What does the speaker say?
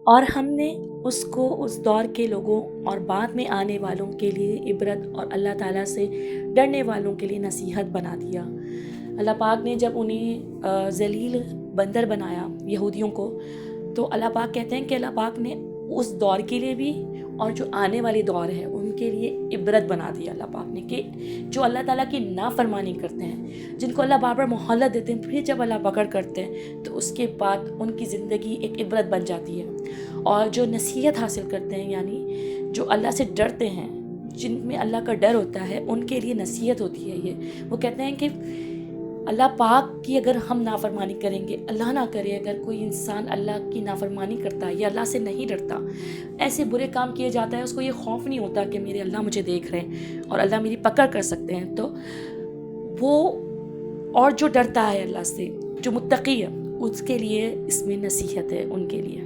اور ہم نے اس کو اس دور کے لوگوں اور بعد میں آنے والوں کے لیے عبرت اور اللہ تعالیٰ سے ڈرنے والوں کے لیے نصیحت بنا دیا۔ اللہ پاک نے جب انہیں ذلیل بندر بنایا یہودیوں کو، تو اللہ پاک کہتے ہیں کہ اللہ پاک نے اس دور کے لیے بھی اور جو آنے والی دور ہے ان کے لیے عبرت بنا دیا اللہ پاک نے، کہ جو اللہ تعالیٰ کی نافرمانی کرتے ہیں، جن کو اللہ بار بار مہلت دیتے ہیں، پھر جب اللہ پکڑ کرتے ہیں تو اس کے بعد ان کی زندگی ایک عبرت بن جاتی ہے۔ اور جو نصیحت حاصل کرتے ہیں، یعنی جو اللہ سے ڈرتے ہیں، جن میں اللہ کا ڈر ہوتا ہے، ان کے لیے نصیحت ہوتی ہے یہ۔ وہ کہتے ہیں کہ اللہ پاک کی اگر ہم نافرمانی کریں گے، اللہ نہ کرے اگر کوئی انسان اللہ کی نافرمانی کرتا ہے یا اللہ سے نہیں ڈرتا، ایسے برے کام کیے جاتا ہے، اس کو یہ خوف نہیں ہوتا کہ میرے اللہ مجھے دیکھ رہے ہیں اور اللہ میری پکڑ کر سکتے ہیں، تو وہ اور جو ڈرتا ہے اللہ سے، جو متقی ہے، اس کے لیے اس میں نصیحت ہے ان کے لیے۔